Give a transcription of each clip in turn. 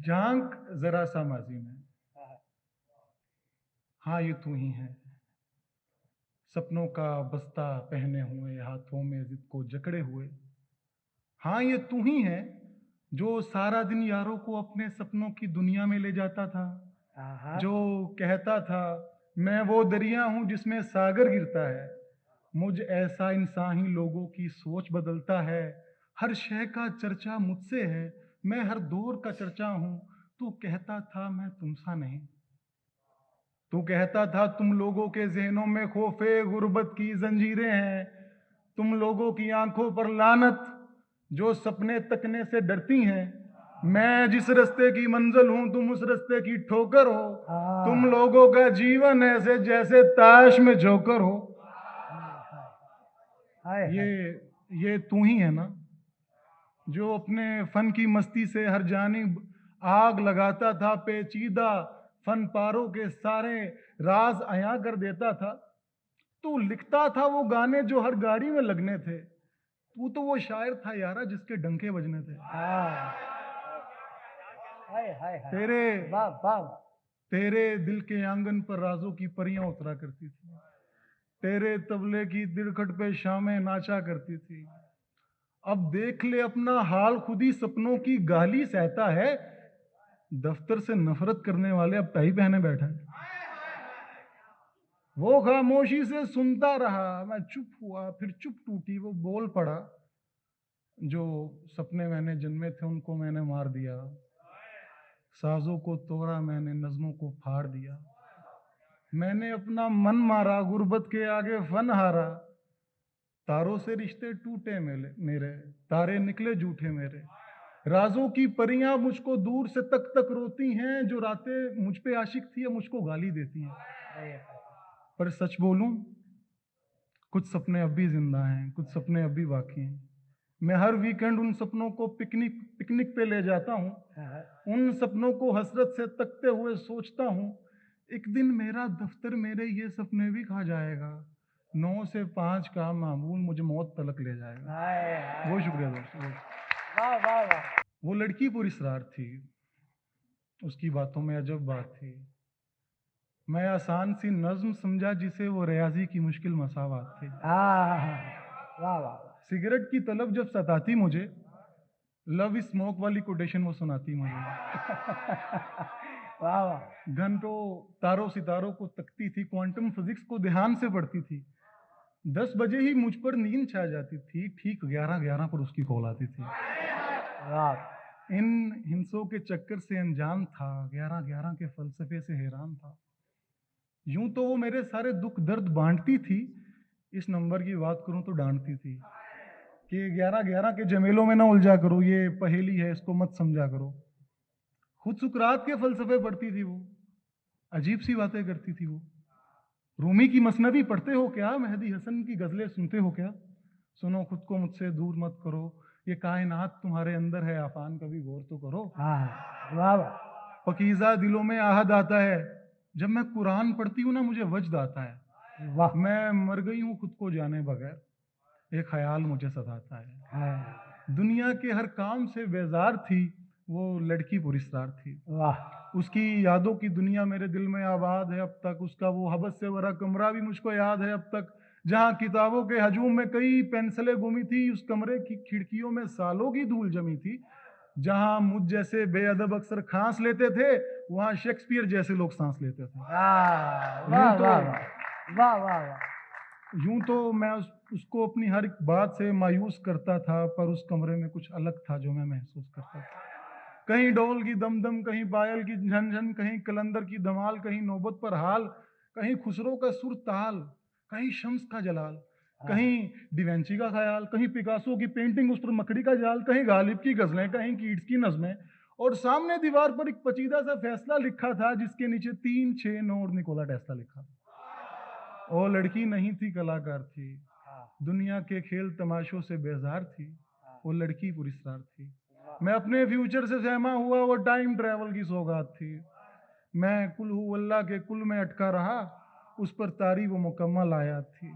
झांक जरा सा माजी में, हाँ ये तू ही है। सपनों का बस्ता पहने हुए, हाथों में जिद को जकड़े हुए, हाँ ये तू ही है जो सारा दिन यारों को अपने सपनों की दुनिया में ले जाता था, जो कहता था मैं वो दरिया हूं जिसमें सागर गिरता है। मुझ ऐसा इंसान ही लोगों की सोच बदलता है। हर शय का चर्चा मुझसे है, मैं हर दौर का चर्चा हूं। तू कहता था मैं तुमसा नहीं, तू कहता था तुम लोगों के ज़हनों में खौफे गुर्बत की जंजीरें हैं, तुम लोगों की आंखों पर लानत जो सपने तकने से डरती हैं। मैं जिस रास्ते की मंजिल हूं तुम उस रास्ते की ठोकर हो, तुम लोगों का जीवन ऐसे जैसे ताश में जोकर हो। ये तू ही है ना जो अपने फन की मस्ती से हर जानिब आग लगाता था, पेचीदा फन पारों के सारे राज अयां कर देता था। तू लिखता था वो गाने जो हर गाड़ी में लगने थे, तू तो वो शायर था यारा जिसके डंके बजने थे। तेरे तेरे दिल के आंगन पर राजों की परियां उतरा करती थी, तेरे तबले की दिलखट पे शामें नाचा करती थी। अब देख ले अपना हाल, खुद ही सपनों की गाली सहता है। दफ्तर से नफरत करने वाले अब टाई पहने बैठा है। वो खामोशी से सुनता रहा, मैं चुप हुआ, फिर चुप टूटी। वो बोल पड़ा, जो सपने मैंने जन्मे थे उनको मैंने मार दिया, साजों को तोड़ा मैंने, नज़्मों को फाड़ दिया। मैंने अपना मन मारा, गुर्बत के आगे फन हारा। तारों से रिश्ते टूटे मेरे, तारे निकले झूठे मेरे। राजों की परियां मुझको दूर से तक तक रोती हैं, जो रातें मुझ पे आशिक थी अब मुझको गाली देती हैं। पर सच बोलूं, कुछ सपने अब भी जिंदा हैं, कुछ सपने अब भी बाकी हैं। मैं हर वीकेंड उन सपनों को पिकनिक पे ले जाता हूँ। उन सपनों को हसरत से तकते हुए सोचता हूँ, एक दिन मेरा दफ्तर मेरे ये सपने भी खा जाएगा। 9 से 5 का मामूल मुझे मौत तलक ले जाएगा। बहुत शुक्रिया दोस्त। वो लड़की पूरी शरार थी, उसकी बातों में अजब बात थी। मैं आसान सी नज्म समझा जिसे वो रियाजी की मुश्किल मसावात थी। सिगरेट की तलब जब सताती मुझे, लव स्मोक वाली कोटेशन वो सुनाती मुझे। घंटों तारों सितारों को तकती थी, क्वांटम फिजिक्स को ध्यान से पढ़ती थी। 10 बजे ही मुझ पर नींद छा जाती थी, ठीक 11:11 पर उसकी कॉल आती थी। इन हिंसों के चक्कर से अनजान था, 11:11 के फलसफे से हैरान था। यूं तो वो मेरे सारे दुख दर्द बांटती थी, इस नंबर की बात करूं तो डांटती थी कि 11:11 के झमेलों में ना उलझा करो, ये पहेली है इसको मत समझा करो। खुद सुकरात के फलसफे पढ़ती थी वो, अजीब सी बातें करती थी वो। रूमी की मसनवी पढ़ते हो क्या, मेहदी हसन की गजलें सुनते हो क्या? सुनो खुद को मुझसे दूर मत करो, ये कायनात तुम्हारे अंदर है, आफान कभी गौर तो करो। पकीज़ा दिलों में आहद आता है, जब मैं कुरान पढ़ती हूँ ना मुझे वजद आता है। मैं मर गई हूँ खुद को जाने बगैर, एक ख्याल मुझे सताता है। दुनिया के हर काम से बेजार थी वो लड़की पुरस्कार थी। उसकी यादों की दुनिया मेरे दिल में आबाद है अब तक। उसका वो हबस से भरा कमरा भी मुझको याद है अब तक, जहाँ किताबों के हजूम में कई पेंसिलें गुमी थी। उस कमरे की खिड़कियों में सालों की धूल जमी थी। जहाँ मुझ जैसे बेअदब अक्सर खांस लेते थे, वहाँ शेक्सपियर जैसे लोग सांस लेते थे। यूं तो मैं उसको अपनी हर बात से मायूस करता था, पर उस कमरे में कुछ अलग था जो मैं महसूस करता था। कहीं डोल की दमदम, कहीं पायल की झनझन, कहीं कलंदर की धमाल, कहीं नौबत पर हाल, कहीं खुसरो का सुर ताल, कहीं शम्स का जलाल, कहीं डिवेंची का ख्याल, कहीं पिकासो की पेंटिंग उस पर मकड़ी का जाल, कहीं गालिब की गजलें, कहीं कीट्स की नज़में, और सामने दीवार पर एक पचीदा सा फैसला लिखा था जिसके नीचे 3, 6, 9 और निकोला टेस्ला लिखा था। वो लड़की नहीं थी, कलाकार थी, दुनिया के खेल तमाशों से बेजार थी। वो लड़की पुरस्कार थी। मैं अपने फ्यूचर से सहमा हुआ, वो टाइम ट्रैवल की सौगात थी। मैं कुल हू अल्लाह के कुल में अटका रहा, उस पर तारी वो मुकम्मल आयात थी।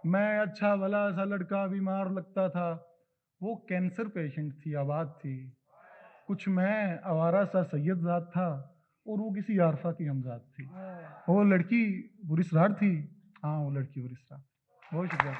मैं अच्छा भला सा लड़का बीमार लगता था, वो कैंसर पेशेंट थी, आबाद थी। कुछ मैं आवारा सा सैयद जात था और वो किसी आरफा की हमजाद थी। वो लड़की बुरिसरार थी। हाँ, वो लड़की बुरिसरार। बहुत शुक्रिया।